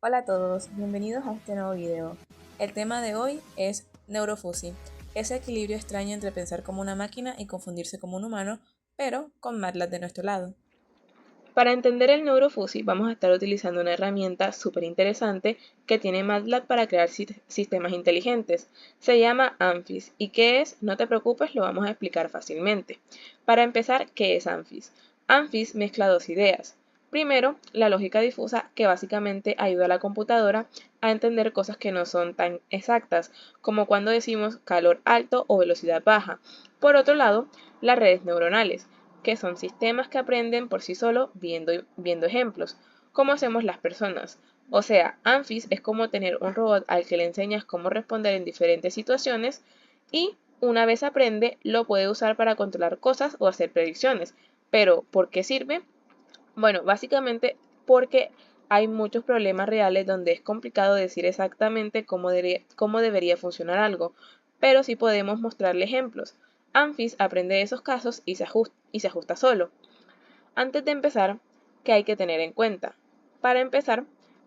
Hola a todos, bienvenidos a este nuevo video. El tema de hoy es Neurofusi, ese equilibrio extraño entre pensar como una máquina y confundirse como un humano, pero con MATLAB de nuestro lado. Para entender el Neurofusi vamos a estar utilizando una herramienta súper interesante que tiene MATLAB para crear sistemas inteligentes. Se llama ANFIS. ¿Y qué es? No te preocupes, lo vamos a explicar fácilmente. Para empezar, ¿qué es ANFIS? ANFIS mezcla dos ideas. Primero, la lógica difusa, que básicamente ayuda a la computadora a entender cosas que no son tan exactas, como cuando decimos calor alto o velocidad baja. Por otro lado, las redes neuronales, que son sistemas que aprenden por sí solos viendo ejemplos, como hacemos las personas. O sea, ANFIS es como tener un robot al que le enseñas cómo responder en diferentes situaciones y una vez aprende, lo puede usar para controlar cosas o hacer predicciones. Pero, ¿por qué sirve? Bueno, básicamente porque hay muchos problemas reales donde es complicado decir exactamente cómo debería funcionar algo, pero sí podemos mostrarle ejemplos. ANFIS aprende de esos casos y se ajusta solo. Antes de empezar, ¿qué hay que tener en cuenta? Para empezar,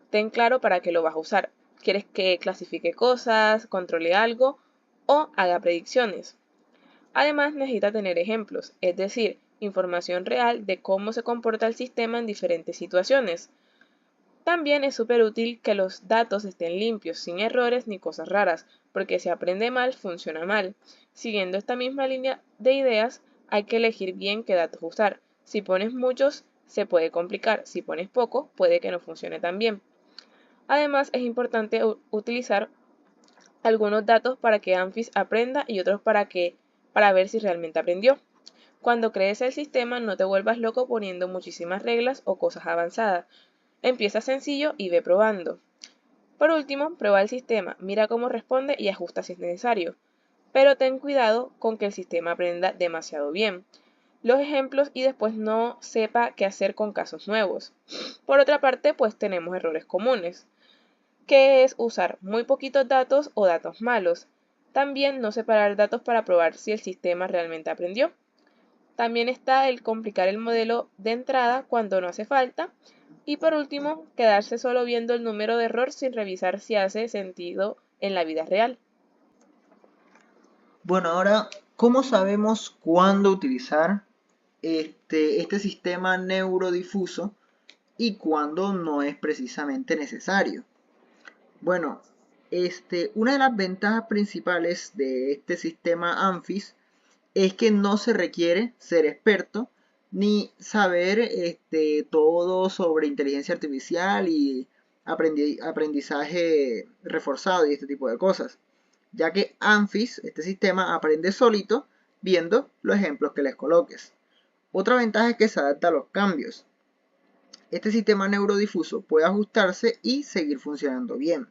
ten claro para qué lo vas a usar. ¿Quieres que clasifique cosas, controle algo o haga predicciones? Además, necesita tener ejemplos, es decir, información real de cómo se comporta el sistema en diferentes situaciones. También es súper útil que los datos estén limpios, sin errores ni cosas raras, porque si aprende mal, funciona mal. Siguiendo esta misma línea de ideas, hay que elegir bien qué datos usar. Si pones muchos, se puede complicar. Si pones poco, puede que no funcione tan bien. Además, es importante utilizar algunos datos para que ANFIS aprenda y otros para ver si realmente aprendió. Cuando crees el sistema, no te vuelvas loco poniendo muchísimas reglas o cosas avanzadas. Empieza sencillo y ve probando. Por último, prueba el sistema, mira cómo responde y ajusta si es necesario. Pero ten cuidado con que el sistema aprenda demasiado bien los ejemplos y después no sepa qué hacer con casos nuevos. Por otra parte, pues tenemos errores comunes, que es usar muy poquitos datos o datos malos. También no separar datos para probar si el sistema realmente aprendió. También está el complicar el modelo de entrada cuando no hace falta. Y por último, quedarse solo viendo el número de error sin revisar si hace sentido en la vida real. Bueno, ahora, ¿cómo sabemos cuándo utilizar este sistema neurodifuso y cuándo no es precisamente necesario? Bueno, una de las ventajas principales de este sistema ANFIS es que no se requiere ser experto ni saber todo sobre inteligencia artificial y aprendizaje reforzado y este tipo de cosas, ya que ANFIS, este sistema, aprende solito viendo los ejemplos que les coloques. Otra ventaja es que se adapta a los cambios. Este sistema neurodifuso puede ajustarse y seguir funcionando bien.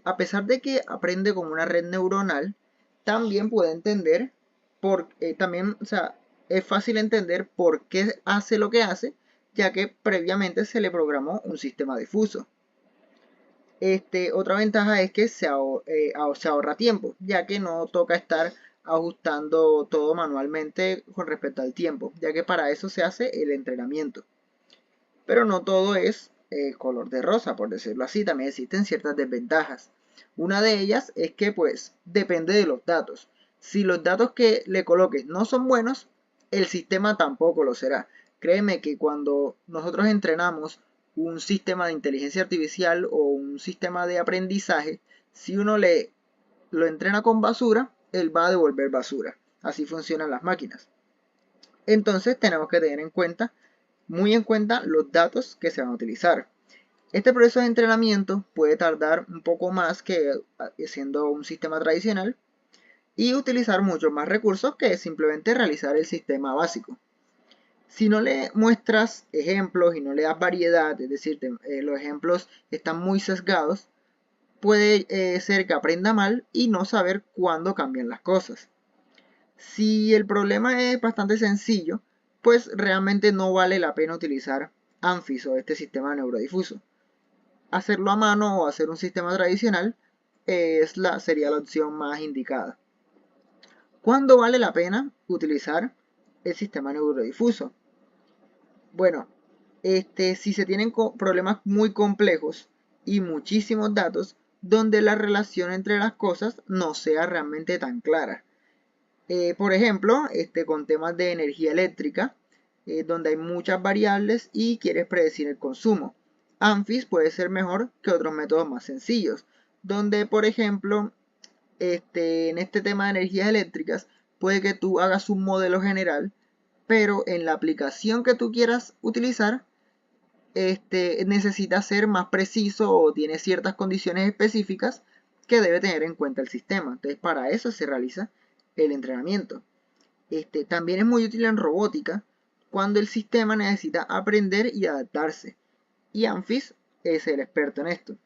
A pesar de que aprende como una red neuronal, también puede entender también, o sea, es fácil entender por qué hace lo que hace, ya que previamente se le programó un sistema difuso. Otra ventaja es que se ahorra tiempo, ya que no toca estar ajustando todo manualmente con respecto al tiempo, ya que para eso se hace el entrenamiento. Pero no todo es color de rosa, por decirlo así, también existen ciertas desventajas. Una de ellas es que pues depende de los datos. Si los datos que le coloques no son buenos, el sistema tampoco lo será. Créeme que cuando nosotros entrenamos un sistema de inteligencia artificial o un sistema de aprendizaje, si uno lo entrena con basura, él va a devolver basura. Así funcionan las máquinas. Entonces tenemos que tener muy en cuenta los datos que se van a utilizar. Este proceso de entrenamiento puede tardar un poco más que siendo un sistema tradicional y utilizar muchos más recursos que simplemente realizar el sistema básico. Si no le muestras ejemplos y no le das variedad, es decir, los ejemplos están muy sesgados, puede ser que aprenda mal y no saber cuándo cambian las cosas. Si el problema es bastante sencillo, pues realmente no vale la pena utilizar ANFIS o este sistema neurodifuso. Hacerlo a mano o hacer un sistema tradicional sería la opción más indicada. ¿Cuándo vale la pena utilizar el sistema neurodifuso? Bueno, si se tienen problemas muy complejos y muchísimos datos, donde la relación entre las cosas no sea realmente tan clara. Por ejemplo, con temas de energía eléctrica, donde hay muchas variables y quieres predecir el consumo. ANFIS puede ser mejor que otros métodos más sencillos, donde, por ejemplo, en este tema de energías eléctricas, puede que tú hagas un modelo general, pero en la aplicación que tú quieras utilizar, necesita ser más preciso o tiene ciertas condiciones específicas que debe tener en cuenta el sistema. Entonces, para eso se realiza el entrenamiento. También es muy útil en robótica cuando el sistema necesita aprender y adaptarse. Y ANFIS es el experto en esto.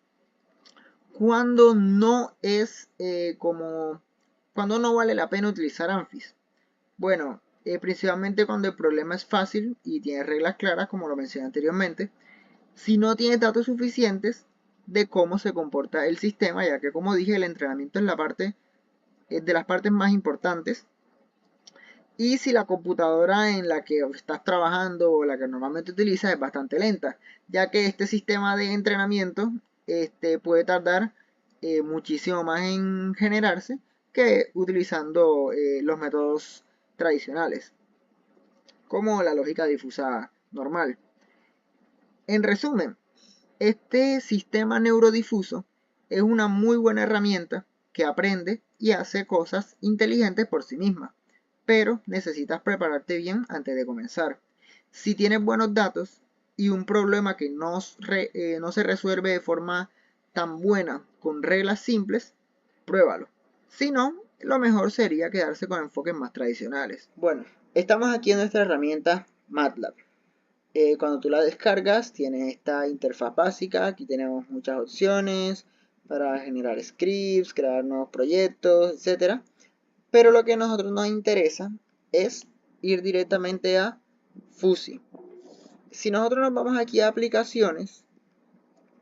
Cuando no es cuando no vale la pena utilizar ANFIS. Bueno, principalmente cuando el problema es fácil y tiene reglas claras, como lo mencioné anteriormente. Si no tienes datos suficientes de cómo se comporta el sistema, ya que como dije, el entrenamiento es de las partes más importantes. Y si la computadora en la que estás trabajando o la que normalmente utilizas es bastante lenta, ya que este sistema de entrenamiento puede tardar muchísimo más en generarse que utilizando los métodos tradicionales, como la lógica difusa normal. En resumen, este sistema neurodifuso es una muy buena herramienta que aprende y hace cosas inteligentes por sí misma, pero necesitas prepararte bien antes de comenzar. Si tienes buenos datos y un problema que no se resuelve de forma tan buena con reglas simples, pruébalo. Si no, lo mejor sería quedarse con enfoques más tradicionales. Bueno, estamos aquí en nuestra herramienta MATLAB. Cuando tú la descargas, tiene esta interfaz básica. Aquí tenemos muchas opciones para generar scripts, crear nuevos proyectos, etc. Pero lo que a nosotros nos interesa es ir directamente a Fusi. Si nosotros nos vamos aquí a aplicaciones,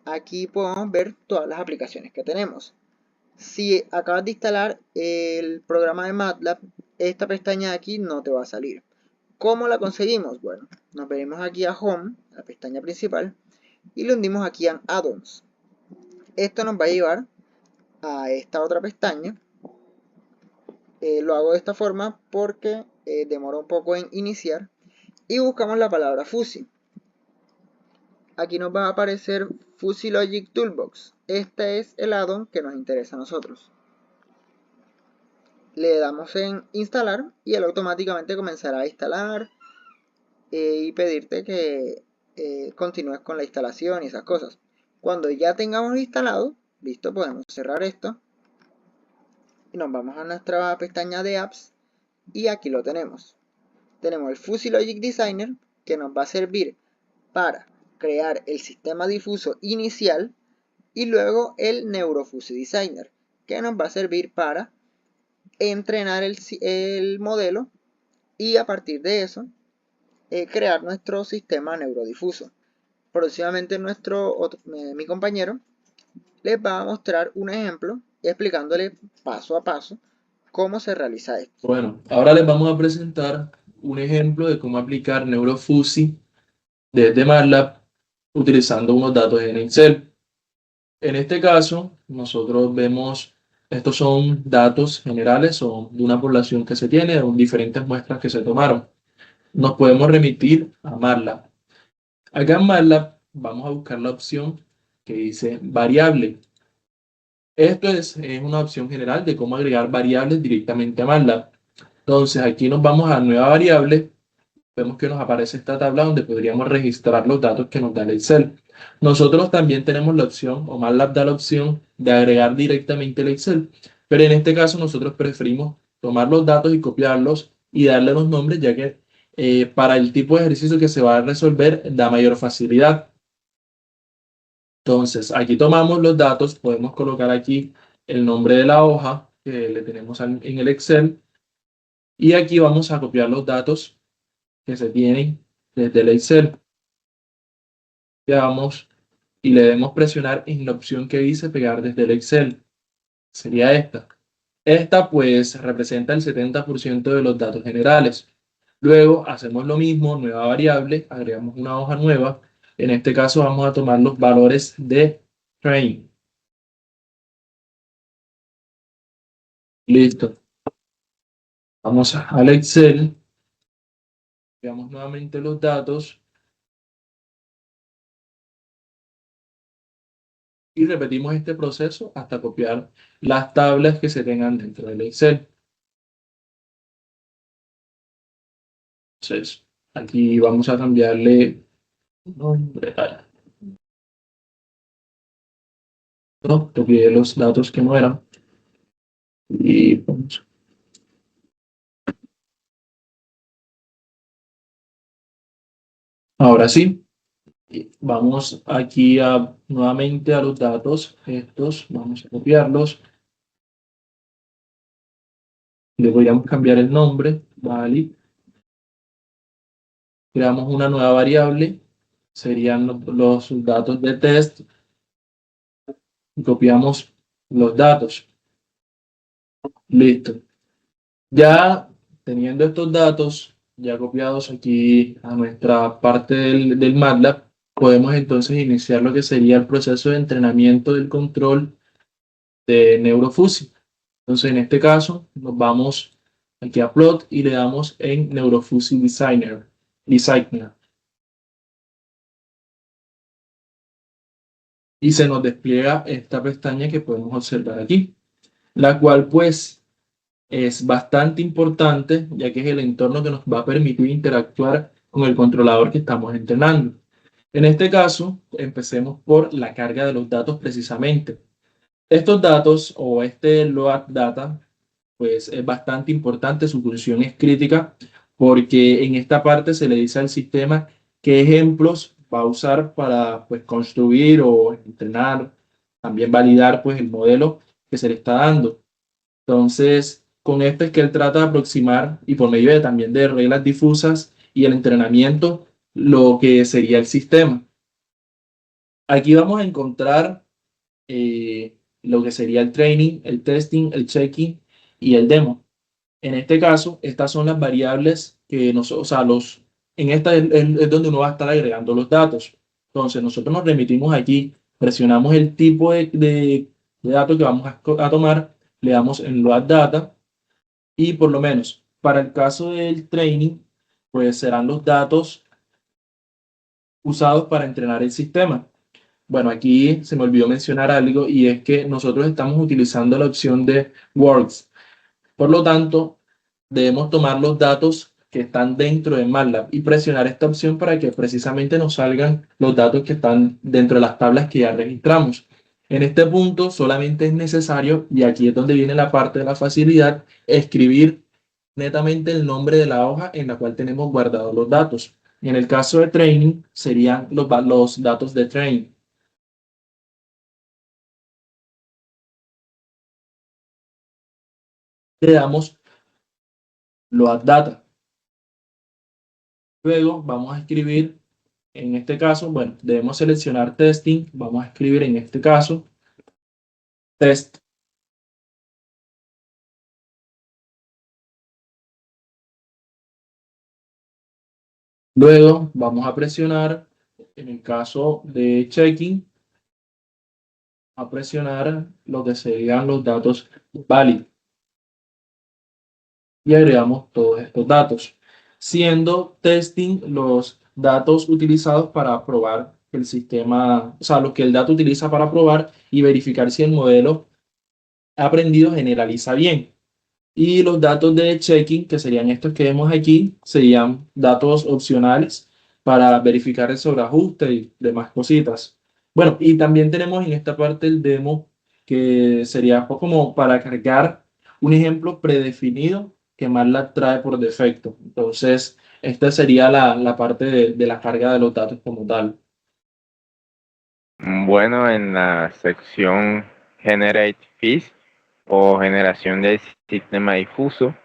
aquí podemos ver todas las aplicaciones que tenemos. Si acabas de instalar el programa de MATLAB, esta pestaña de aquí no te va a salir. ¿Cómo la conseguimos? Bueno, nos venimos aquí a Home, la pestaña principal, y le hundimos aquí a Add-ons. Esto nos va a llevar a esta otra pestaña. Lo hago de esta forma porque demora un poco en iniciar. Y buscamos la palabra Fusi. Aquí nos va a aparecer Fusi Logic Toolbox. Este es el add-on que nos interesa a nosotros. Le damos en instalar y él automáticamente comenzará a instalar y pedirte que continúes con la instalación y esas cosas. Cuando ya tengamos instalado, listo, podemos cerrar esto y nos vamos a nuestra pestaña de apps y aquí lo tenemos. Tenemos el Fusi Logic Designer que nos va a servir para crear el sistema difuso inicial y luego el NeuroFusi Designer que nos va a servir para entrenar el modelo y a partir de eso crear nuestro sistema neurodifuso. Próximamente mi compañero les va a mostrar un ejemplo explicándole paso a paso cómo se realiza esto. Bueno, ahora les vamos a presentar un ejemplo de cómo aplicar NeuroFuzzy desde MATLAB utilizando unos datos en Excel. En este caso, nosotros vemos, estos son datos generales, son de una población que se tiene, de diferentes muestras que se tomaron. Nos podemos remitir a MATLAB. Acá en MATLAB vamos a buscar la opción que dice variable. Esto es una opción general de cómo agregar variables directamente a MATLAB. Entonces aquí nos vamos a nueva variable, vemos que nos aparece esta tabla donde podríamos registrar los datos que nos da el Excel. Nosotros también tenemos la opción, o MATLAB da la opción de agregar directamente el Excel, pero en este caso nosotros preferimos tomar los datos y copiarlos y darle los nombres, ya que para el tipo de ejercicio que se va a resolver da mayor facilidad. Entonces, aquí tomamos los datos, podemos colocar aquí el nombre de la hoja que le tenemos en el Excel y aquí vamos a copiar los datos que se tienen desde el Excel. Ya vamos y le debemos presionar en la opción que dice pegar desde el Excel. Sería esta. Esta pues representa el 70% de los datos generales. Luego hacemos lo mismo, nueva variable, agregamos una hoja nueva. En este caso vamos a tomar los valores de train. Listo. Vamos al Excel, veamos nuevamente los datos y repetimos este proceso hasta copiar las tablas que se tengan dentro del Excel. Entonces, aquí vamos a cambiarle nombre. No, copié los datos que no eran. Y vamos. Ahora sí, vamos aquí nuevamente a los datos. Estos, vamos a copiarlos. Le podríamos cambiar el nombre. Vale. Creamos una nueva variable. Serían los datos de test. Y copiamos los datos. Listo. Ya teniendo estos datos ya copiados aquí a nuestra parte del MATLAB, podemos entonces iniciar lo que sería el proceso de entrenamiento del control de NeuroFuzzy. Entonces, en este caso, nos vamos aquí a Plot y le damos en NeuroFuzzy Designer. Y se nos despliega esta pestaña que podemos observar aquí, la cual pues es bastante importante, ya que es el entorno que nos va a permitir interactuar con el controlador que estamos entrenando. En este caso, empecemos por la carga de los datos precisamente. Estos datos o este load data, pues es bastante importante, su función es crítica porque en esta parte se le dice al sistema qué ejemplos va a usar para pues, construir o entrenar, también validar pues el modelo que se le está dando. Entonces, con esto es que él trata de aproximar y por medio de, también de reglas difusas y el entrenamiento, lo que sería el sistema. Aquí vamos a encontrar lo que sería el training, el testing, el checking y el demo. En este caso, estas son las variables que nosotros, o sea, en esta es donde uno va a estar agregando los datos. Entonces, nosotros nos remitimos aquí, presionamos el tipo de datos que vamos a tomar, le damos en load data y por lo menos para el caso del training, pues serán los datos usados para entrenar el sistema. Bueno, aquí se me olvidó mencionar algo y es que nosotros estamos utilizando la opción de Works. Por lo tanto, debemos tomar los datos que están dentro de MATLAB y presionar esta opción para que precisamente nos salgan los datos que están dentro de las tablas que ya registramos. En este punto solamente es necesario, y aquí es donde viene la parte de la facilidad, escribir netamente el nombre de la hoja en la cual tenemos guardados los datos. Y en el caso de training serían los datos de training. Le damos load data. Luego vamos a escribir, en este caso, bueno, debemos seleccionar testing, vamos a escribir en este caso test. Luego vamos a presionar, en el caso de checking, a presionar lo que serían los datos valid. Y agregamos todos estos datos, siendo testing los datos utilizados para probar el sistema, o sea, lo que el dato utiliza para probar y verificar si el modelo aprendido generaliza bien. Y los datos de checking, que serían estos que vemos aquí, serían datos opcionales para verificar el sobreajuste y demás cositas. Bueno, y también tenemos en esta parte el demo, que sería como para cargar un ejemplo predefinido que MATLAB trae por defecto. Entonces, esta sería la parte de la carga de los datos como tal. Bueno, en la sección Generate Fees o generación del sistema difuso,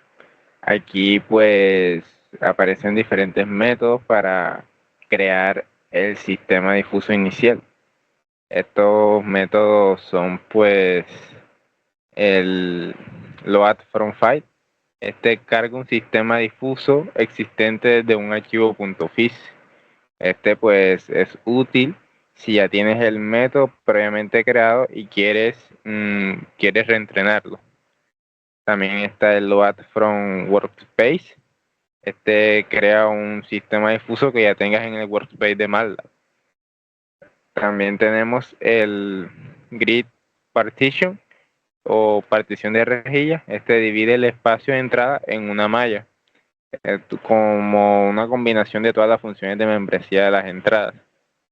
aquí pues aparecen diferentes métodos para crear el sistema difuso inicial. Estos métodos son pues el load from file, Este carga un sistema difuso existente desde un archivo .fis. Este pues es útil si ya tienes el método previamente creado y quieres reentrenarlo. También está el load from workspace. Este crea un sistema difuso que ya tengas en el workspace de MATLAB. También tenemos el grid partition o partición de rejillas. Este divide el espacio de entrada en una malla, como una combinación de todas las funciones de membresía de las entradas.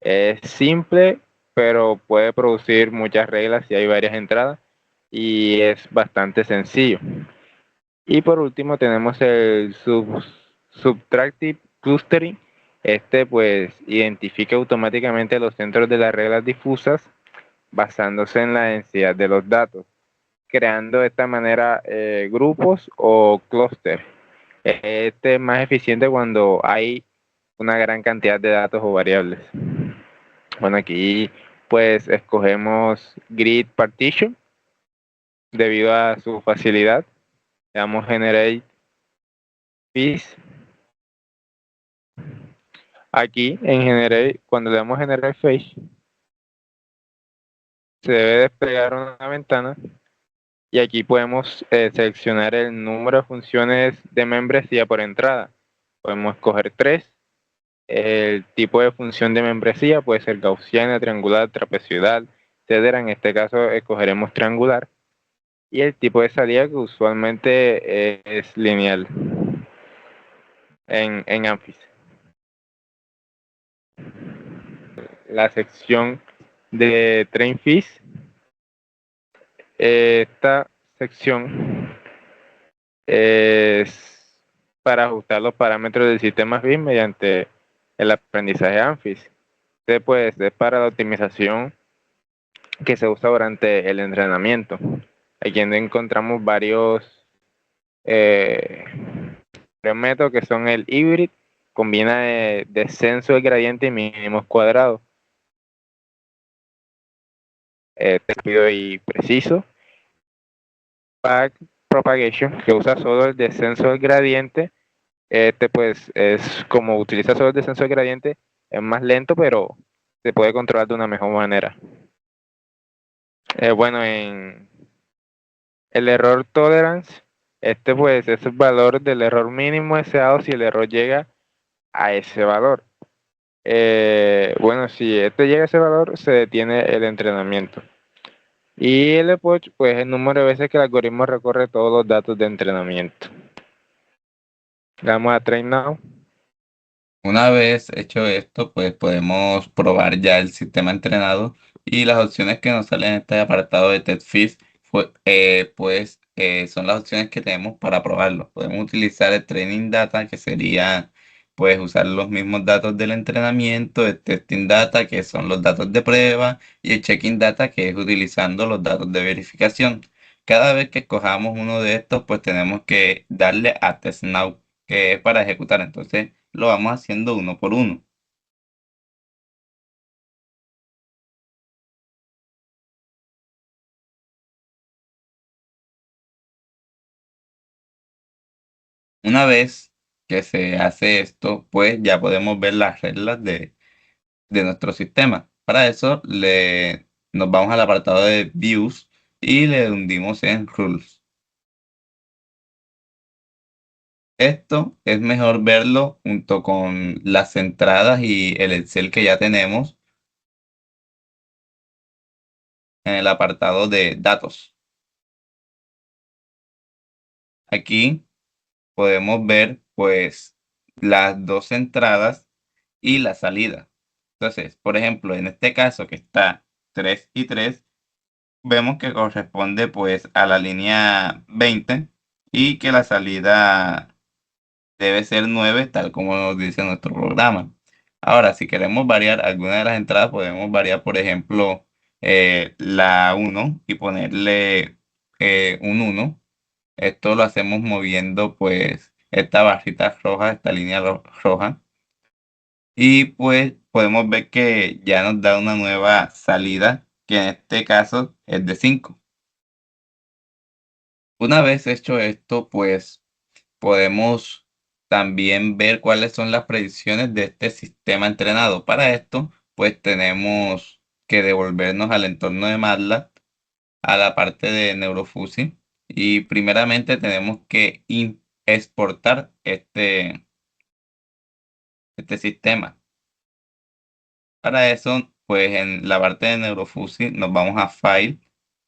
Es simple, pero puede producir muchas reglas si hay varias entradas y es bastante sencillo. Y por último tenemos el Subtractive Clustering. Este pues identifica automáticamente los centros de las reglas difusas basándose en la densidad de los datos, creando de esta manera grupos o clústeres. Este es más eficiente cuando hay una gran cantidad de datos o variables. Bueno, aquí pues escogemos Grid Partition debido a su facilidad. Le damos Generate Piece. Aquí en Generate, cuando le damos Generate Face, se debe desplegar una ventana y aquí podemos seleccionar el número de funciones de membresía por entrada. Podemos escoger 3. El tipo de función de membresía puede ser gaussiana, triangular, trapezoidal, etcétera. En este caso escogeremos triangular. Y el tipo de salida que usualmente es lineal en Amphis. La sección de Train Fees. Esta sección es para ajustar los parámetros del sistema FIS mediante el aprendizaje ANFIS. Este pues es para la optimización que se usa durante el entrenamiento. Aquí encontramos varios métodos que son el hybrid, combina descenso del gradiente y mínimos cuadrados. Rápido y preciso. Back propagation, que usa solo el descenso del gradiente. Este pues es como utiliza solo el descenso del gradiente, es más lento, pero se puede controlar de una mejor manera. Bueno, en el error tolerance, este pues es el valor del error mínimo deseado si el error llega a ese valor. Bueno, si este llega a ese valor, se detiene el entrenamiento. Y el epoch, pues el número de veces que el algoritmo recorre todos los datos de entrenamiento. Le damos a Train Now. Una vez hecho esto, pues podemos probar ya el sistema entrenado y las opciones que nos salen en este apartado de TestFit, son las opciones que tenemos para probarlo. Podemos utilizar el Training Data, que sería pues usar los mismos datos del entrenamiento, el Testing Data, que son los datos de prueba, y el Checking Data, que es utilizando los datos de verificación. Cada vez que escojamos uno de estos, pues tenemos que darle a Test Now, que es para ejecutar. Entonces lo vamos haciendo uno por uno. Una vez que se hace esto, pues ya podemos ver las reglas de nuestro sistema. Para eso nos vamos al apartado de Views y le hundimos en Rules. Esto es mejor verlo junto con las entradas y el Excel que ya tenemos en el apartado de Datos. Aquí podemos ver pues las dos entradas y la salida. Entonces, por ejemplo, en este caso que está 3 y 3, vemos que corresponde pues a la línea 20 y que la salida debe ser 9, tal como nos dice nuestro programa. Ahora, si queremos variar alguna de las entradas, podemos variar, por ejemplo, la 1 y ponerle un 1. Esto lo hacemos moviendo pues esta barrita roja, esta línea roja. Y pues podemos ver que ya nos da una nueva salida, que en este caso es de 5. Una vez hecho esto, pues podemos también ver cuáles son las predicciones de este sistema entrenado. Para esto, pues tenemos que devolvernos al entorno de MATLAB, a la parte de NeuroFuzzy, y primeramente tenemos que exportar este sistema. Para eso, pues en la parte de NeuroFuzzy nos vamos a File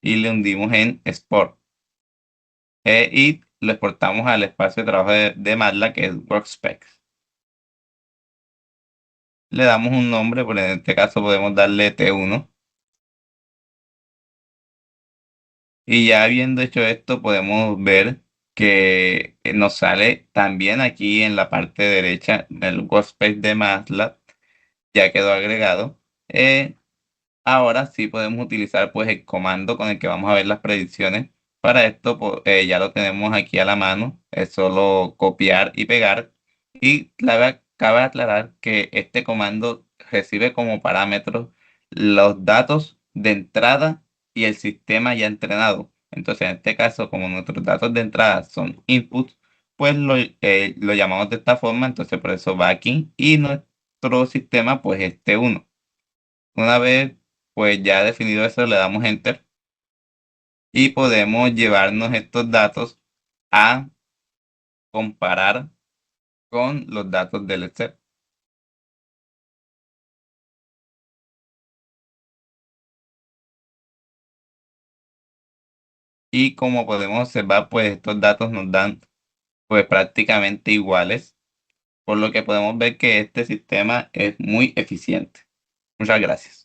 y le hundimos en Export. Y lo exportamos al espacio de trabajo de MATLAB, que es Workspace. Le damos un nombre, por en este caso podemos darle T1. Y ya habiendo hecho esto, podemos ver que nos sale también aquí en la parte derecha el workspace de MATLAB, ya quedó agregado. Ahora sí podemos utilizar pues el comando con el que vamos a ver las predicciones. Para esto ya lo tenemos aquí a la mano, es solo copiar y pegar. Y cabe aclarar que este comando recibe como parámetros los datos de entrada y el sistema ya entrenado. Entonces, en este caso, como nuestros datos de entrada son inputs, pues lo llamamos de esta forma. Entonces, por eso va aquí y nuestro sistema pues es T1. Una vez pues ya definido eso, le damos Enter y podemos llevarnos estos datos a comparar con los datos del Excel. Y como podemos observar, pues estos datos nos dan pues prácticamente iguales, por lo que podemos ver que este sistema es muy eficiente. Muchas gracias.